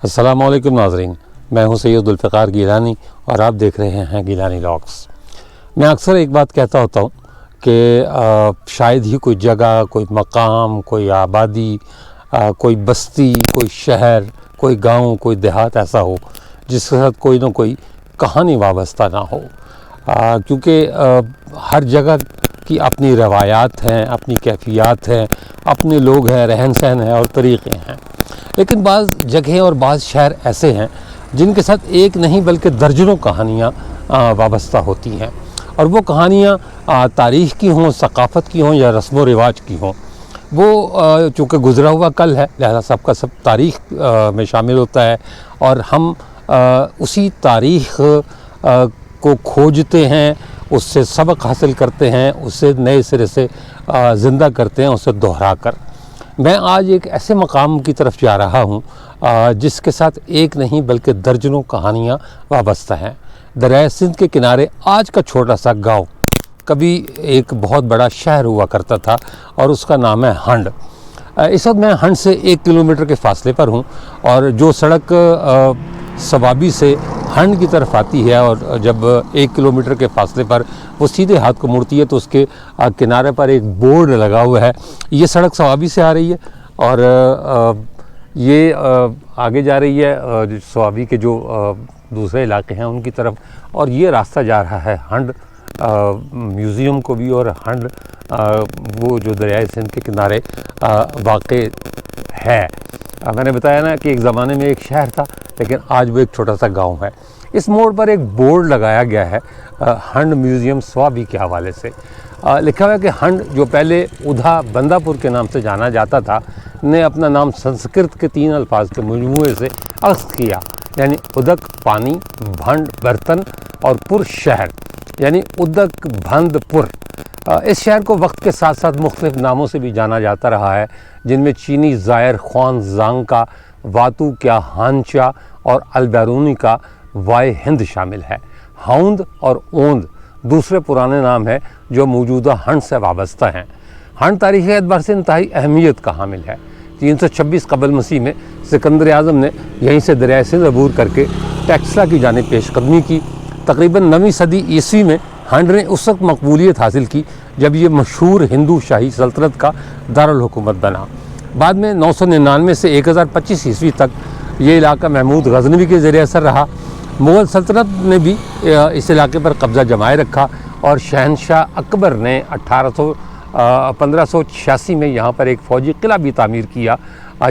السلام علیکم ناظرین، میں ہوں سید ذوالفقار گیلانی اور آپ دیکھ رہے ہیں گیلانی لاگس۔ میں اکثر ایک بات کہتا ہوتا ہوں کہ شاید ہی کوئی جگہ، کوئی مقام، کوئی آبادی، کوئی بستی، کوئی شہر، کوئی گاؤں، کوئی دیہات ایسا ہو جس کے ساتھ کوئی نہ کوئی کہانی وابستہ نہ ہو، کیونکہ ہر جگہ کی اپنی روایات ہیں، اپنی کیفیات ہیں، اپنے لوگ ہیں، رہن سہن ہیں اور طریقے ہیں۔ لیکن بعض جگہیں اور بعض شہر ایسے ہیں جن کے ساتھ ایک نہیں بلکہ درجنوں کہانیاں وابستہ ہوتی ہیں، اور وہ کہانیاں تاریخ کی ہوں، ثقافت کی ہوں یا رسم و رواج کی ہوں۔ وہ چونکہ گزرا ہوا کل ہے، لہذا سب کا سب تاریخ میں شامل ہوتا ہے، اور ہم اسی تاریخ کو کھوجتے ہیں، اس سے سبق حاصل کرتے ہیں، اسے نئے سرے سے زندہ کرتے ہیں، اسے دہرا کر۔ میں آج ایک ایسے مقام کی طرف جا رہا ہوں جس کے ساتھ ایک نہیں بلکہ درجنوں کہانیاں وابستہ ہیں۔ دریائے سندھ کے کنارے آج کا چھوٹا سا گاؤں کبھی ایک بہت بڑا شہر ہوا کرتا تھا، اور اس کا نام ہے ہنڈ۔ اس وقت میں ہنڈ سے 1 کلومیٹر کے فاصلے پر ہوں، اور جو سڑک صوابی سے ہنڈ کی طرف آتی ہے اور جب 1 کلومیٹر کے فاصلے پر وہ سیدھے ہاتھ کو مڑتی ہے تو اس کے کنارے پر ایک بورڈ لگا ہوا ہے، یہ سڑک صوابی سے آ رہی ہے، اور یہ آگے جا رہی ہے صوابی کے جو دوسرے علاقے ہیں ان کی طرف، اور یہ راستہ جا رہا ہے ہنڈ میوزیم کو بھی، اور ہنڈ وہ جو دریائے سندھ کے کنارے واقع ہے۔ میں نے بتایا نا کہ ایک زمانے میں ایک شہر تھا، لیکن آج وہ ایک چھوٹا سا گاؤں ہے۔ اس موڑ پر ایک بورڈ لگایا گیا ہے ہنڈ میوزیم صوابی کے حوالے سے، لکھا ہوا ہے کہ ہنڈ جو پہلے ادھا بندہ پور کے نام سے جانا جاتا تھا نے اپنا نام سنسکرت کے 3 الفاظ کے مجموعے سے اخذ کیا، یعنی ادک پانی، بھنڈ برتن اور پور شہر، یعنی ادک بھند پور۔ اس شہر کو وقت کے ساتھ ساتھ مختلف ناموں سے بھی جانا جاتا رہا ہے، جن میں چینی زائر خوان زانگ کا واتو کیا ہانچا اور البیرونی کا وائے ہند شامل ہے۔ ہاؤند اور اوند دوسرے پرانے نام ہیں جو موجودہ ہنڈ سے وابستہ ہیں۔ ہنڈ تاریخی اعتبار سے انتہائی اہمیت کا حامل ہے۔ 326 قبل مسیح میں سکندر اعظم نے یہیں سے دریائے سندھ عبور کر کے ٹیکسلا کی جانب پیش قدمی کی۔ تقریباً 9ویں صدی عیسوی میں ہنڈ نے اس وقت مقبولیت حاصل کی جب یہ مشہور ہندو شاہی سلطنت کا دارالحکومت بنا۔ بعد میں 999 سے 1025 عیسوی تک یہ علاقہ محمود غزنوی کے زیر اثر رہا۔ مغل سلطنت نے بھی اس علاقے پر قبضہ جمائے رکھا، اور شہنشاہ اکبر نے 1586 میں یہاں پر ایک فوجی قلعہ بھی تعمیر کیا،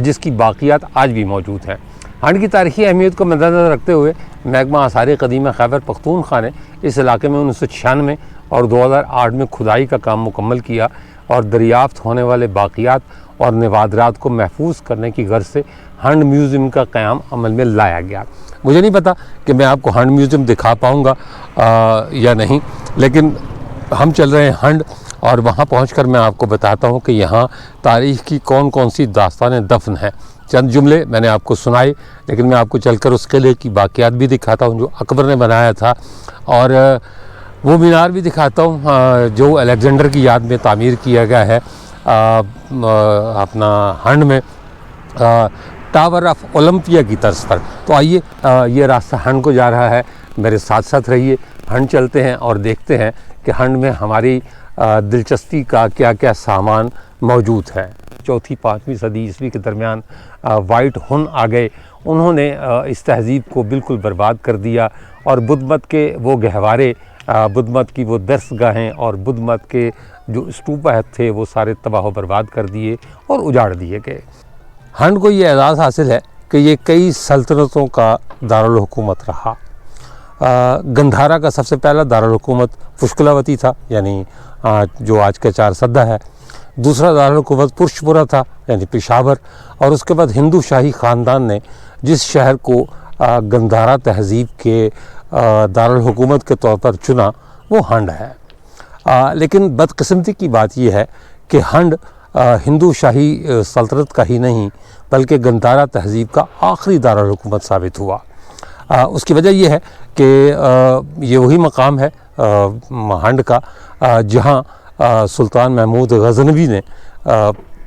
جس کی باقیات آج بھی موجود ہیں۔ ہنڈ کی تاریخی اہمیت کو مد نظر رکھتے ہوئے محکمہ آثار قدیمہ خیبر پختونخوا نے اس علاقے میں 1996 اور 2008 میں کھدائی کا کام مکمل کیا، اور دریافت ہونے والے باقیات اور نوادرات کو محفوظ کرنے کی غرض سے ہنڈ میوزیم کا قیام عمل میں لایا گیا۔ مجھے نہیں پتا کہ میں آپ کو ہنڈ میوزیم دکھا پاؤں گا یا نہیں، لیکن ہم چل رہے ہیں ہنڈ، اور وہاں پہنچ کر میں آپ کو بتاتا ہوں کہ یہاں تاریخ کی کون کون سی داستانیں دفن ہیں۔ چند جملے میں نے آپ کو سنائے، لیکن میں آپ کو چل کر اس قلعے کی باقیات بھی دکھاتا ہوں جو اکبر نے بنایا تھا، اور وہ مینار بھی دکھاتا ہوں جو الیگزینڈر کی یاد میں تعمیر کیا گیا ہے اپنا ہنڈ میں، ٹاور آف اولمپیا کی طرز پر۔ تو آئیے، یہ راستہ ہنڈ کو جا رہا ہے، میرے ساتھ ساتھ رہیے، ہنڈ چلتے ہیں اور دیکھتے ہیں کہ ہنڈ میں ہماری دلچسپی کا کیا کیا سامان موجود ہے۔ 4-5ویں صدی عیسوی کے درمیان وائٹ ہن آ گئے، انہوں نے اس تہذیب کو بالکل برباد کر دیا، اور بدھ مت کے وہ گہوارے، بدھ مت کی وہ درس گاہیں اور بدھ مت کے جو اسٹوپا تھے وہ سارے تباہ و برباد کر دیے اور اجاڑ دیے گئے۔ ہنڈ کو یہ اعزاز حاصل ہے کہ یہ کئی سلطنتوں کا دارالحکومت رہا۔ گندھارا کا سب سے پہلا دارالحکومت پشکلاوتی تھا، یعنی جو آج کا 4 سدہ ہے۔ دوسرا دارالحکومت پرشپورہ تھا، یعنی پشاور، اور اس کے بعد ہندو شاہی خاندان نے جس شہر کو گندھارا تہذیب کے دارالحکومت کے طور پر چنا وہ ہنڈ ہے۔ لیکن بدقسمتی کی بات یہ ہے کہ ہنڈ ہندو شاہی سلطنت کا ہی نہیں بلکہ گندھارا تہذیب کا آخری دارالحکومت ثابت ہوا۔ اس کی وجہ یہ ہے کہ یہ وہی مقام ہے ہنڈ کا جہاں سلطان محمود غزنوی نے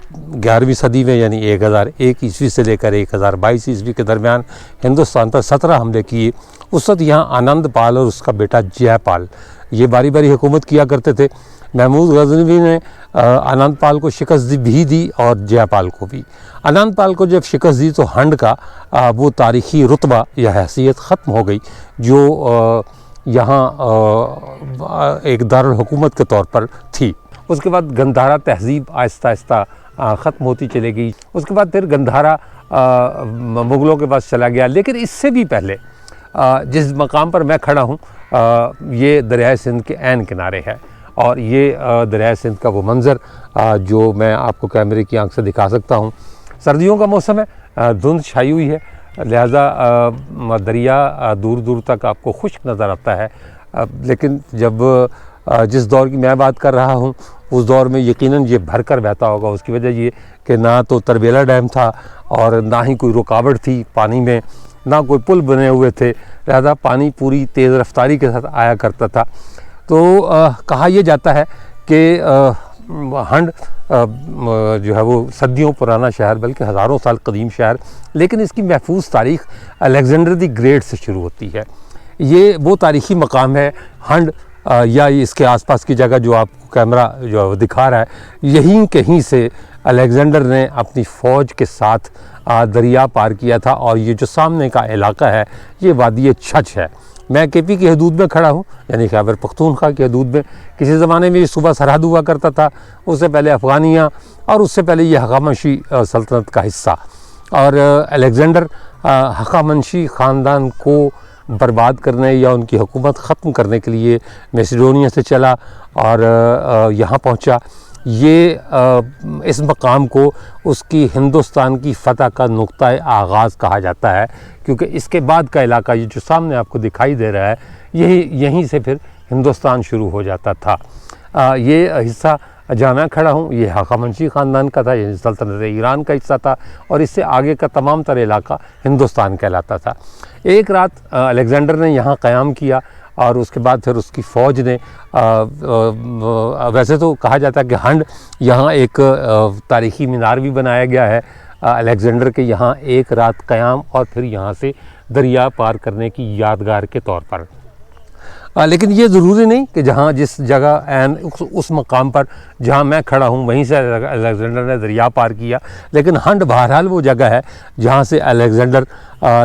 11ویں صدی میں یعنی 1001 عیسوی سے لے کر 1022 عیسوی کے درمیان ہندوستان پر 17 حملے کیے۔ اس وقت یہاں آنند پال اور اس کا بیٹا جے پال یہ باری باری حکومت کیا کرتے تھے۔ محمود غزنوی نے آنند پال کو شکست بھی دی اور جے پال کو بھی۔ آنند پال کو جب شکست دی تو ہنڈ کا وہ تاریخی رتبہ یا حیثیت ختم ہو گئی جو یہاں ایک دارالحکومت کے طور پر تھی۔ اس کے بعد گندھارا تہذیب آہستہ آہستہ ختم ہوتی چلے گئی۔ اس کے بعد پھر گندھارا مغلوں کے پاس چلا گیا، لیکن اس سے بھی پہلے جس مقام پر میں کھڑا ہوں یہ دریائے سندھ کے عین کنارے ہے، اور یہ دریائے سندھ کا وہ منظر جو میں آپ کو کیمرے کی آنکھ سے دکھا سکتا ہوں۔ سردیوں کا موسم ہے، دھند چھائی ہوئی ہے، لہذا دریا دور دور تک آپ کو خشک نظر آتا ہے، لیکن جب جس دور کی میں بات کر رہا ہوں اس دور میں یقیناً یہ بھر کر بہتا ہوگا۔ اس کی وجہ یہ کہ نہ تو تربیلا ڈیم تھا اور نہ ہی کوئی رکاوٹ تھی پانی میں، نہ کوئی پل بنے ہوئے تھے، لہذا پانی پوری تیز رفتاری کے ساتھ آیا کرتا تھا۔ تو کہا یہ جاتا ہے کہ ہنڈ جو ہے وہ صدیوں پرانا شہر بلکہ ہزاروں سال قدیم شہر، لیکن اس کی محفوظ تاریخ الیگزینڈر دی گریٹ سے شروع ہوتی ہے۔ یہ وہ تاریخی مقام ہے ہنڈ یا اس کے آس پاس کی جگہ جو آپ کو کیمرہ جو دکھا رہا ہے، یہیں کہیں سے الیگزینڈر نے اپنی فوج کے ساتھ دریا پار کیا تھا، اور یہ جو سامنے کا علاقہ ہے یہ وادی چھچھ ہے۔ میں کے پی کی حدود میں کھڑا ہوں، یعنی خیبر پختونخوا کی حدود میں۔ کسی زمانے میں یہ صوبہ سرحد ہوا کرتا تھا، اس سے پہلے افغانیہ اور اس سے پہلے یہ ہخامنشی سلطنت کا حصہ، اور الیگزینڈر ہخامنشی خاندان کو برباد کرنے یا ان کی حکومت ختم کرنے کے لیے میسیڈونیا سے چلا اور یہاں پہنچا۔ یہ اس مقام کو اس کی ہندوستان کی فتح کا نقطہ آغاز کہا جاتا ہے، کیونکہ اس کے بعد کا علاقہ یہ جو سامنے آپ کو دکھائی دے رہا ہے یہیں سے پھر ہندوستان شروع ہو جاتا تھا۔ یہ حصہ جہاں میں کھڑا ہوں یہ ہخامنشی خاندان کا تھا، یعنی سلطنت ایران کا حصہ تھا، اور اس سے آگے کا تمام تر علاقہ ہندوستان کہلاتا تھا۔ ایک رات الیگزینڈر نے یہاں قیام کیا، اور اس کے بعد پھر اس کی فوج نے ویسے تو کہا جاتا ہے کہ ہنڈ یہاں ایک تاریخی مینار بھی بنایا گیا ہے الیگزینڈر کے یہاں ایک رات قیام اور پھر یہاں سے دریا پار کرنے کی یادگار کے طور پر۔ لیکن یہ ضروری نہیں کہ جہاں جس جگہ اس مقام پر جہاں میں کھڑا ہوں وہیں سے الیگزینڈر نے دریا پار کیا، لیکن ہنڈ بہرحال وہ جگہ ہے جہاں سے الیگزینڈر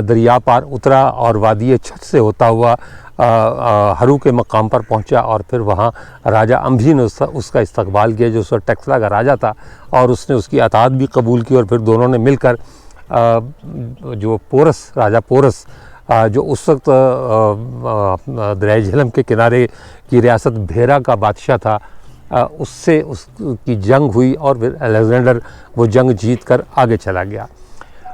دریا پار اترا اور وادی چھچھ سے ہوتا ہوا ہرو کے مقام پر پہنچا، اور پھر وہاں راجہ امبھی نے اس کا استقبال کیا جو اس وقت ٹیکسلا کا راجہ تھا، اور اس نے اس کی اطاعت بھی قبول کی، اور پھر دونوں نے مل کر جو پورس راجہ پورس جو اس وقت دریائے جہلم کے کنارے کی ریاست بھیرا کا بادشاہ تھا، اس سے اس کی جنگ ہوئی، اور پھر الیگزینڈر وہ جنگ جیت کر آگے چلا گیا۔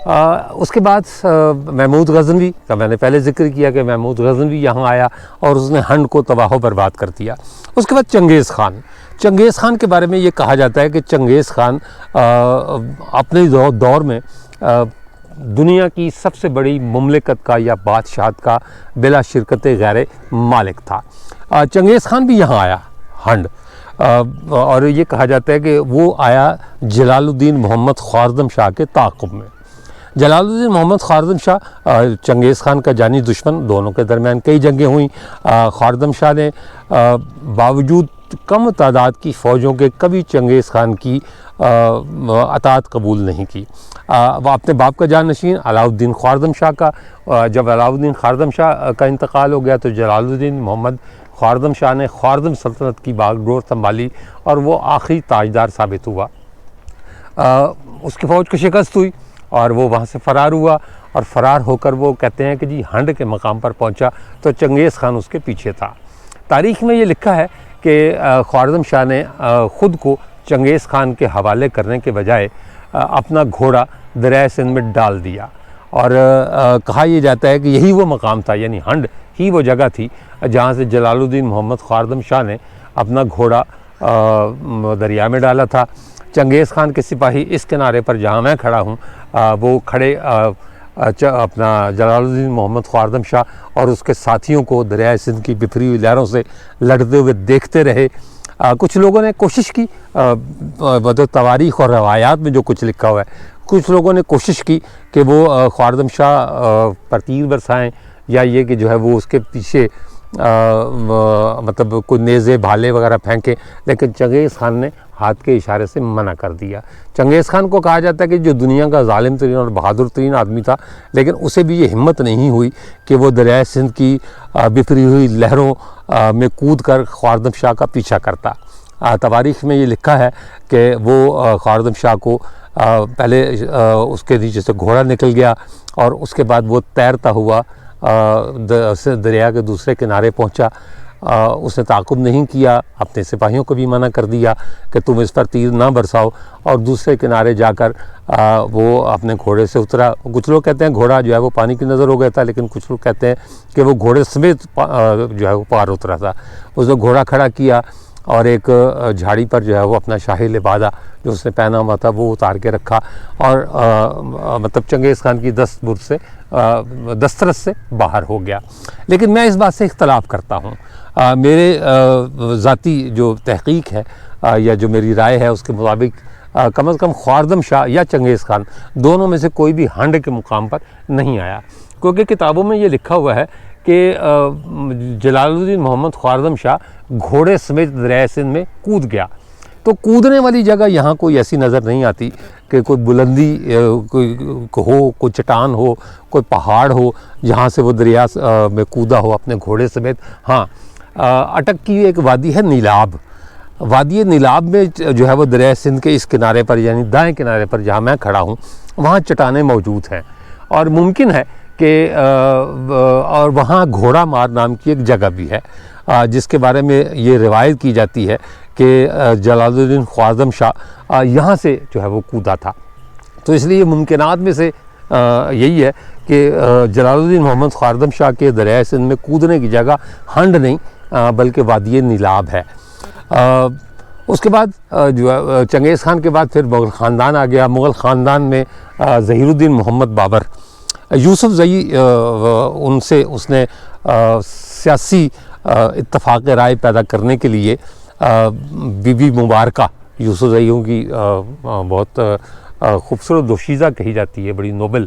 اس کے بعد محمود غزنوی کا میں نے پہلے ذکر کیا کہ محمود غزنوی یہاں آیا اور اس نے ہنڈ کو تباہ و برباد کر دیا۔ اس کے بعد چنگیز خان کے بارے میں یہ کہا جاتا ہے کہ چنگیز خان اپنے دور میں دنیا کی سب سے بڑی مملکت کا یا بادشاہت کا بلا شرکت غیر مالک تھا۔ چنگیز خان بھی یہاں آیا ہنڈ، اور یہ کہا جاتا ہے کہ وہ آیا جلال الدین محمد خوارزم شاہ کے تعاقب میں۔ جلال الدین محمد خوارزم شاہ چنگیز خان کا جانی دشمن، دونوں کے درمیان کئی جنگیں ہوئیں۔ خوارزم شاہ نے باوجود کم تعداد کی فوجوں کے کبھی چنگیز خان کی اطاعت قبول نہیں کی۔ وہ اپنے باپ کا جانشین علاء الدین خوارزم شاہ کا جب علاء الدین خوارزم شاہ کا انتقال ہو گیا تو جلال الدین محمد خوارزم شاہ نے خوارزم سلطنت کی باغ ڈور سنبھالی، اور وہ آخری تاجدار ثابت ہوا۔ اس کی فوج کو شکست ہوئی اور وہ وہاں سے فرار ہوا، اور فرار ہو کر وہ کہتے ہیں کہ جی ہنڈ کے مقام پر پہنچا تو چنگیز خان اس کے پیچھے تھا۔ تاریخ میں یہ لکھا ہے کہ خوارزم شاہ نے خود کو چنگیز خان کے حوالے کرنے کے بجائے اپنا گھوڑا دریائے سندھ میں ڈال دیا، اور کہا یہ جاتا ہے کہ یہی وہ مقام تھا، یعنی ہنڈ ہی وہ جگہ تھی جہاں سے جلال الدین محمد خوارزم شاہ نے اپنا گھوڑا دریا میں ڈالا تھا۔ چنگیز خان کے سپاہی اس کنارے پر جہاں میں کھڑا ہوں وہ کھڑے اپنا جلال الدین محمد خوارزم شاہ اور اس کے ساتھیوں کو دریائے سندھ کی بکھری ہوئی لہروں سے لڑتے ہوئے دیکھتے رہے۔ کچھ لوگوں نے کوشش کی، مطلب تواریخ اور روایات میں جو کچھ لکھا ہوا ہے، کچھ لوگوں نے کوشش کی کہ وہ خواردم شاہ پر تیر برسائیں، یا یہ کہ جو ہے وہ اس کے پیچھے مطلب کوئی نیزے بھالے وغیرہ پھینکے، لیکن چنگیز خان نے ہاتھ کے اشارے سے منع کر دیا۔ چنگیز خان کو کہا جاتا ہے کہ جو دنیا کا ظالم ترین اور بہادر ترین آدمی تھا، لیکن اسے بھی یہ ہمت نہیں ہوئی کہ وہ دریائے سندھ کی بکھری ہوئی لہروں میں کود کر خواردم شاہ کا پیچھا کرتا۔ تواریخ میں یہ لکھا ہے کہ وہ خواردم شاہ کو پہلے اس کے نیچے سے گھوڑا نکل گیا، اور اس کے بعد وہ تیرتا ہوا دریا کے دوسرے کنارے پہنچا۔ اس نے تعاقب نہیں کیا، اپنے سپاہیوں کو بھی منع کر دیا کہ تم اس پر تیر نہ برساؤ، اور دوسرے کنارے جا کر وہ اپنے گھوڑے سے اترا۔ کچھ لوگ کہتے ہیں گھوڑا جو ہے وہ پانی کی نظر ہو گیا تھا، لیکن کچھ لوگ کہتے ہیں کہ وہ گھوڑے سمیت جو ہے وہ پار اترا تھا۔ اس نے گھوڑا کھڑا کیا اور ایک جھاڑی پر جو ہے وہ اپنا شاہی لبادہ جو اس نے پہنا ہوا تھا وہ اتار کے رکھا، اور مطلب چنگیز خان کی دسترس سے باہر ہو گیا۔ لیکن میں اس بات سے اختلاف کرتا ہوں۔ میرے ذاتی جو تحقیق ہے یا جو میری رائے ہے اس کے مطابق کم از کم خواردم شاہ یا چنگیز خان دونوں میں سے کوئی بھی ہنڈ کے مقام پر نہیں آیا، کیونکہ کتابوں میں یہ لکھا ہوا ہے کہ جلال الدین محمد خواردم شاہ گھوڑے سمیت دریائے سندھ میں کود گیا۔ تو کودنے والی جگہ یہاں کوئی ایسی نظر نہیں آتی کہ کوئی بلندی کوئی چٹان ہو، کوئی پہاڑ ہو جہاں سے وہ دریا میں کودا ہو اپنے گھوڑے سمیت۔ ہاں، اٹک کی ایک وادی ہے نیلاب، وادی نیلاب میں جو ہے وہ دریائے سندھ کے اس کنارے پر یعنی دائیں کنارے پر جہاں میں کھڑا ہوں وہاں چٹانیں موجود ہیں، اور ممکن ہے کہ اور وہاں گھوڑا مار نام کی ایک جگہ بھی ہے جس کے بارے میں یہ روایت کی جاتی ہے کہ جلال الدین خواردم شاہ یہاں سے جو ہے وہ کودا تھا۔ تو اس لیے ممکنات میں سے یہی ہے کہ جلال الدین محمد خواردم شاہ کے دریائے سندھ میں کودنے کی جگہ ہنڈ نہیں بلکہ وادی نیلاب ہے۔ اس کے بعد جو ہے چنگیز خان کے بعد پھر مغل خاندان آ گیا۔ مغل خاندان میں ظہیر الدین محمد بابر، یوسف زئی ان سے اس نے سیاسی اتفاق رائے پیدا کرنے کے لیے بی بی مبارکہ، یوسف زئیوں کی بہت خوبصورت دوشیزہ کہی جاتی ہے، بڑی نوبل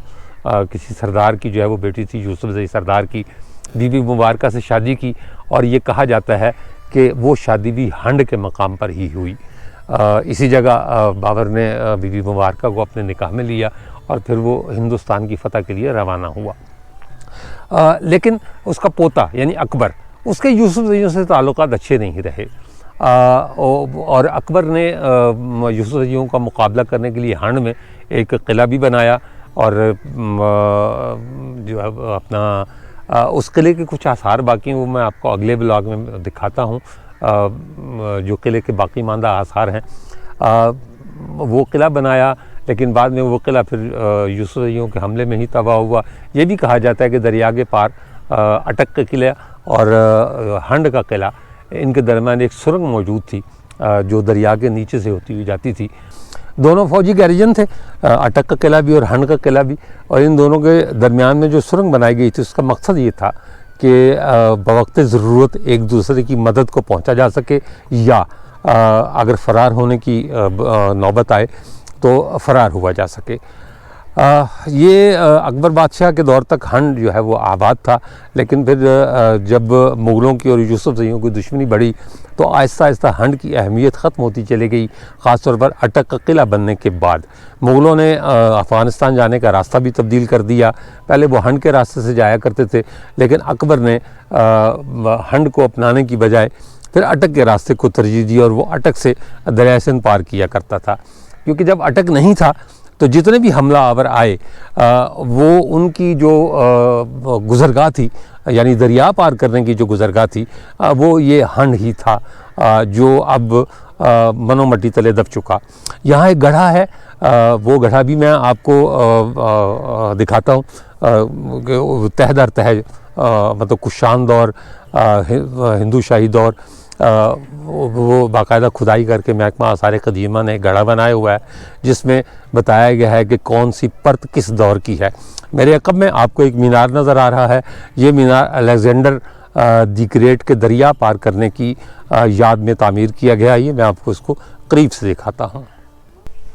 کسی سردار کی جو ہے وہ بیٹی تھی یوسف زئی سردار کی، بی بی مبارکہ سے شادی کی، اور یہ کہا جاتا ہے کہ وہ شادی بھی ہنڈ کے مقام پر ہی ہوئی۔ اسی جگہ بابر نے بی بی مبارکہ کو اپنے نکاح میں لیا اور پھر وہ ہندوستان کی فتح کے لیے روانہ ہوا۔ لیکن اس کا پوتا یعنی اکبر، اس کے یوسف زئیوں سے تعلقات اچھے نہیں رہے، اور اکبر نے یوسف زئیوں کا مقابلہ کرنے کے لیے ہنڈ میں ایک قلعہ بھی بنایا، اور جو ہے اپنا اس قلعے کے کچھ آثار باقی ہیں، وہ میں آپ کو اگلے بلاگ میں دکھاتا ہوں۔ جو قلعے کے باقی ماندہ آثار ہیں، وہ قلعہ بنایا، لیکن بعد میں وہ قلعہ پھر یوسف زئیوں کے حملے میں ہی تباہ ہوا۔ یہ بھی کہا جاتا ہے کہ دریا کے پار اٹک کا قلعہ اور ہنڈ کا قلعہ، ان کے درمیان ایک سرنگ موجود تھی جو دریا کے نیچے سے ہوتی ہوئی جاتی تھی۔ دونوں فوجی گیریجن تھے، اٹک کا قلعہ بھی اور ہنڈ کا قلعہ بھی، اور ان دونوں کے درمیان میں جو سرنگ بنائی گئی تھی اس کا مقصد یہ تھا کہ بوقت ضرورت ایک دوسرے کی مدد کو پہنچا جا سکے، یا اگر فرار ہونے کی نوبت آئے تو فرار ہوا جا سکے۔ یہ اکبر بادشاہ کے دور تک ہنڈ جو ہے وہ آباد تھا، لیکن پھر جب مغلوں کی اور یوسف زئیوں کی دشمنی بڑھی تو آہستہ آہستہ ہنڈ کی اہمیت ختم ہوتی چلی گئی، خاص طور پر اٹک کا قلعہ بننے کے بعد۔ مغلوں نے افغانستان جانے کا راستہ بھی تبدیل کر دیا، پہلے وہ ہنڈ کے راستے سے جایا کرتے تھے، لیکن اکبر نے ہنڈ کو اپنانے کی بجائے پھر اٹک کے راستے کو ترجیح دی، اور وہ اٹک سے دریائے سندھ پار کیا کرتا تھا، کیونکہ جب اٹک نہیں تھا تو جتنے بھی حملہ آور آئے وہ ان کی جو گزرگاہ تھی، یعنی دریا پار کرنے کی جو گزرگاہ تھی، وہ یہ ہنڈ ہی تھا جو اب منو مٹی تلے دب چکا۔ یہاں ایک گڑھا ہے، وہ گڑھا بھی میں آپ کو دکھاتا ہوں، تہ در تہ مطلب کشان دور، ہندو شاہی دور، وہ باقاعدہ کھدائی کر کے محکمہ آثار قدیمہ نے گڑھا بنایا ہوا ہے جس میں بتایا گیا ہے کہ کون سی پرت کس دور کی ہے۔ میرے عقب میں آپ کو ایک مینار نظر آ رہا ہے، یہ مینار الیگزینڈر دی گریٹ کے دریا پار کرنے کی یاد میں تعمیر کیا گیا ہے۔ میں آپ کو اس کو قریب سے دکھاتا ہوں۔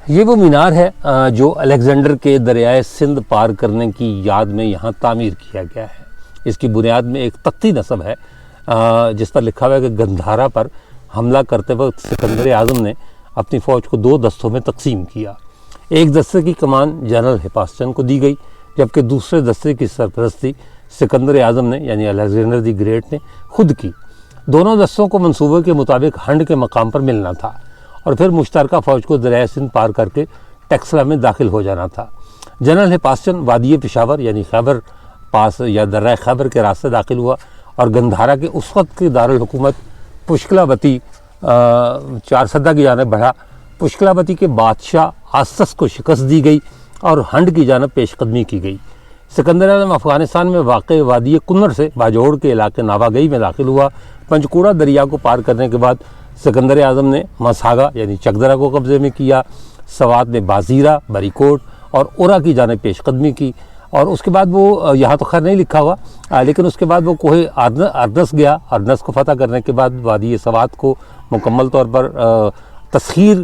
یہ وہ مینار ہے جو الیگزینڈر کے دریائے سندھ پار کرنے کی یاد میں یہاں تعمیر کیا گیا ہے۔ اس کی بنیاد میں ایک تختی نصب ہے جس پر لکھا ہوا ہے کہ گندھارا پر حملہ کرتے وقت سکندر اعظم نے اپنی فوج کو 2 دستوں میں تقسیم کیا۔ ایک دستے کی کمان جنرل ہپاسٹن کو دی گئی، جبکہ دوسرے دستے کی سرپرستی سکندر اعظم نے یعنی الیگزینڈر دی گریٹ نے خود کی۔ دونوں دستوں کو منصوبے کے مطابق ہنڈ کے مقام پر ملنا تھا اور پھر مشترکہ فوج کو دریائے سندھ پار کر کے ٹیکسلا میں داخل ہو جانا تھا۔ جنرل ہپاسٹن وادی پشاور یعنی خیبر پاس یا درہ خیبر کے راستے داخل ہوا اور گندھارا کے اس وقت کی دارالحکومت پشکلاوتی چارسدہ کی جانب بڑھا۔ پشکلاوتی کے بادشاہ آستس کو شکست دی گئی اور ہنڈ کی جانب پیش قدمی کی گئی۔ سکندر اعظم افغانستان میں واقع وادی کنر سے باجوڑ کے علاقے ناواگئی میں داخل ہوا۔ پنچکوڑا دریا کو پار کرنے کے بعد سکندر اعظم نے مساگا یعنی چکدرا کو قبضے میں کیا۔ سوات میں بازیرہ، بریکوٹ اور اورا کی جانب پیش قدمی کی، اور اس کے بعد وہ یہاں تو خیر نہیں لکھا ہوا لیکن اس کے بعد وہ کوہ اردنس گیا۔ اردنس کو فتح کرنے کے بعد وادی سوات کو مکمل طور پر تسخیر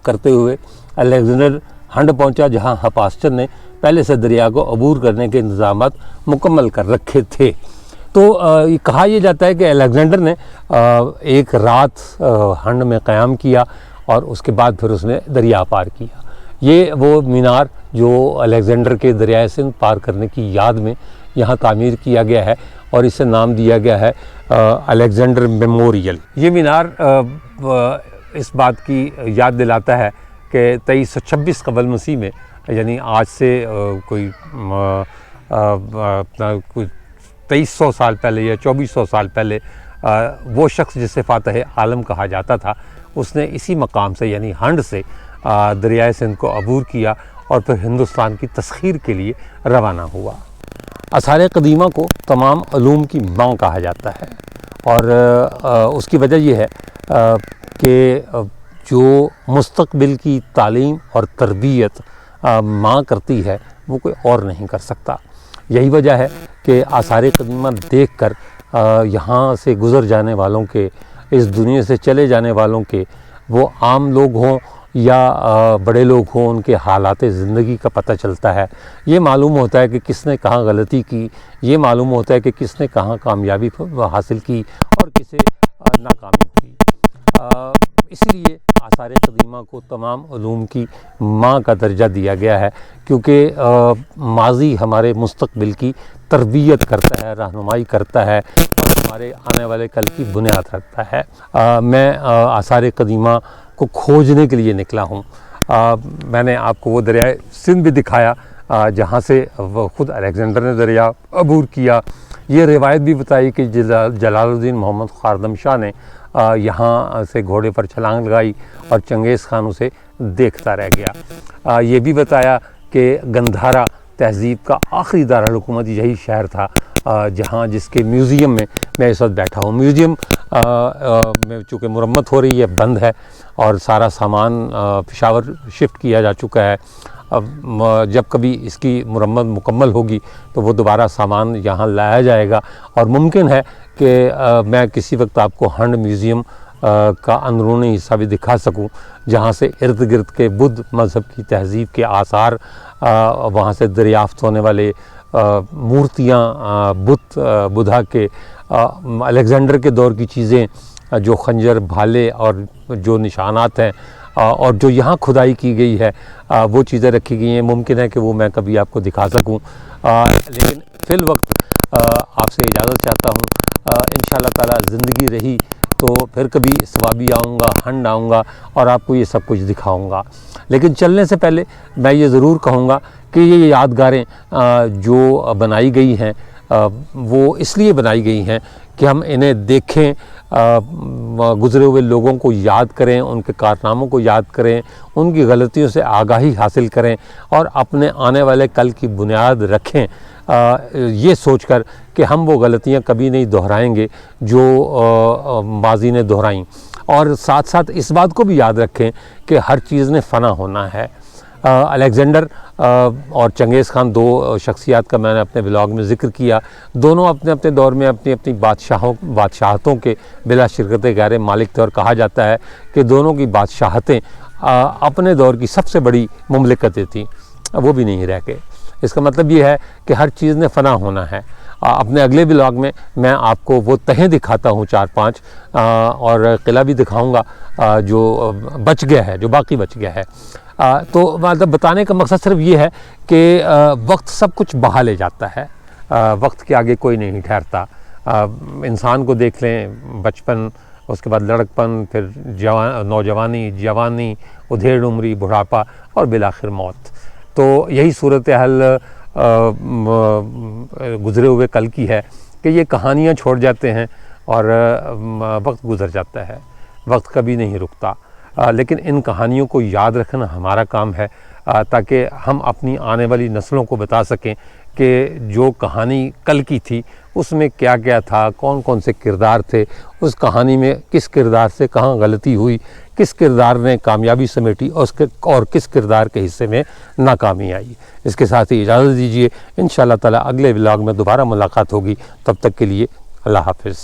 کرتے ہوئے الیگزینڈر ہنڈ پہنچا، جہاں ہپاسٹن نے پہلے سے دریا کو عبور کرنے کے انتظامات مکمل کر رکھے تھے۔ تو کہا یہ جاتا ہے کہ الیگزینڈر نے ایک رات ہنڈ میں قیام کیا اور اس کے بعد پھر اس نے دریا پار کیا۔ یہ وہ مینار جو الیگزینڈر کے دریائے سندھ پار کرنے کی یاد میں یہاں تعمیر کیا گیا ہے اور اسے نام دیا گیا ہے الیگزینڈر میموریل۔ یہ مینار اس بات کی یاد دلاتا ہے کہ 2326 قبل مسیح میں یعنی آج سے کوئی 2300 سال پہلے یا 2400 سال پہلے وہ شخص جسے فاتح عالم کہا جاتا تھا، اس نے اسی مقام سے یعنی ہنڈ سے دریائے سندھ کو عبور کیا اور پھر ہندوستان کی تسخیر کے لیے روانہ ہوا۔ آثار قدیمہ کو تمام علوم کی ماں کہا جاتا ہے، اور اس کی وجہ یہ ہے کہ جو مستقبل کی تعلیم اور تربیت ماں کرتی ہے وہ کوئی اور نہیں کر سکتا۔ یہی وجہ ہے کہ آثار قدیمہ دیکھ کر یہاں سے گزر جانے والوں کے، اس دنیا سے چلے جانے والوں کے، وہ عام لوگ ہوں یا بڑے لوگ ہوں، ان کے حالات زندگی کا پتہ چلتا ہے۔ یہ معلوم ہوتا ہے کہ کس نے کہاں غلطی کی، یہ معلوم ہوتا ہے کہ کس نے کہاں کامیابی حاصل کی اور کسے ناکامی ہوئی۔ اسی لیے آثار قدیمہ کو تمام علوم کی ماں کا درجہ دیا گیا ہے، کیونکہ ماضی ہمارے مستقبل کی تربیت کرتا ہے، رہنمائی کرتا ہے اور ہمارے آنے والے کل کی بنیاد رکھتا ہے۔ میں آثار قدیمہ کو کھوجنے کے لیے نکلا ہوں۔ میں نے آپ کو وہ دریائے سندھ بھی دکھایا جہاں سے وہ خود الیگزینڈر نے دریا عبور کیا۔ یہ روایت بھی بتائی کہ جلال الدین محمد خواردم شاہ نے یہاں سے گھوڑے پر چھلانگ لگائی اور چنگیز خان اسے دیکھتا رہ گیا۔ یہ بھی بتایا کہ گندھارا تہذیب کا آخری دارالحکومت یہی شہر تھا جہاں جس کے میوزیم میں میں اس وقت بیٹھا ہوں۔ میوزیم میں چونکہ مرمت ہو رہی ہے، بند ہے اور سارا سامان پشاور شفٹ کیا جا چکا ہے۔ اب جب کبھی اس کی مرمت مکمل ہوگی تو وہ دوبارہ سامان یہاں لایا جائے گا، اور ممکن ہے کہ میں کسی وقت آپ کو ہنڈ میوزیم کا اندرونی حصہ بھی دکھا سکوں، جہاں سے ارد گرد کے بدھ مذہب کی تہذیب کے آثار، وہاں سے دریافت ہونے والے مورتیاں بدھا کے، الیگزینڈر کے دور کی چیزیں، جو خنجر، بھالے اور جو نشانات ہیں اور جو یہاں کھدائی کی گئی ہے وہ چیزیں رکھی گئی ہیں۔ ممکن ہے کہ وہ میں کبھی آپ کو دکھا سکوں، لیکن فی الوقت آپ سے اجازت چاہتا ہوں۔ انشاءاللہ تعالی زندگی رہی تو پھر کبھی سوابی آؤں گا، ہنڈ آؤں گا اور آپ کو یہ سب کچھ دکھاؤں گا۔ لیکن چلنے سے پہلے میں یہ ضرور کہوں گا کہ یہ یادگاریں جو بنائی گئی ہیں وہ اس لیے بنائی گئی ہیں کہ ہم انہیں دیکھیں، گزرے ہوئے لوگوں کو یاد کریں، ان کے کارناموں کو یاد کریں، ان کی غلطیوں سے آگاہی حاصل کریں اور اپنے آنے والے کل کی بنیاد رکھیں، یہ سوچ کر کہ ہم وہ غلطیاں کبھی نہیں دہرائیں گے جو ماضی نے دہرائیں، اور ساتھ ساتھ اس بات کو بھی یاد رکھیں کہ ہر چیز نے فنا ہونا ہے۔ الیگزینڈر اور چنگیز خان دو شخصیات کا میں نے اپنے بلاگ میں ذکر کیا. دونوں اپنے اپنے دور میں اپنی اپنی بادشاہتوں کے بلا شرکت غیر مالک تھے، اور کہا جاتا ہے کہ دونوں کی بادشاہتیں اپنے دور کی سب سے بڑی مملکتیں تھیں، وہ بھی نہیں رہ گئے. اس کا مطلب یہ ہے کہ ہر چیز نے فنا ہونا ہے. اپنے اگلے بلاگ میں میں آپ کو وہ تہیں دکھاتا ہوں 4-5 اور قلعہ بھی دکھاؤں گا جو بچ گیا ہے، جو باقی بچ گیا ہے. تو مطلب بتانے کا مقصد صرف یہ ہے کہ وقت سب کچھ بہا لے جاتا ہے، وقت کے آگے کوئی نہیں ٹھہرتا. انسان کو دیکھ لیں، بچپن، اس کے بعد لڑکپن، پھر نوجوانی، جوانی، ادھیڑ عمری، بڑھاپا اور بالآخر موت. تو یہی صورتحال گزرے ہوئے کل کی ہے کہ یہ کہانیاں چھوڑ جاتے ہیں اور وقت گزر جاتا ہے، وقت کبھی نہیں رکتا. لیکن ان کہانیوں کو یاد رکھنا ہمارا کام ہے تاکہ ہم اپنی آنے والی نسلوں کو بتا سکیں کہ جو کہانی کل کی تھی اس میں کیا کیا تھا، کون کون سے کردار تھے، اس کہانی میں کس کردار سے کہاں غلطی ہوئی، کس کردار نے کامیابی سمیٹی اور کس کردار کے حصے میں ناکامی آئی. اس کے ساتھ ہی اجازت دیجیے، انشاءاللہ تعالی اگلے ولاگ میں دوبارہ ملاقات ہوگی. تب تک کے لیے اللہ حافظ.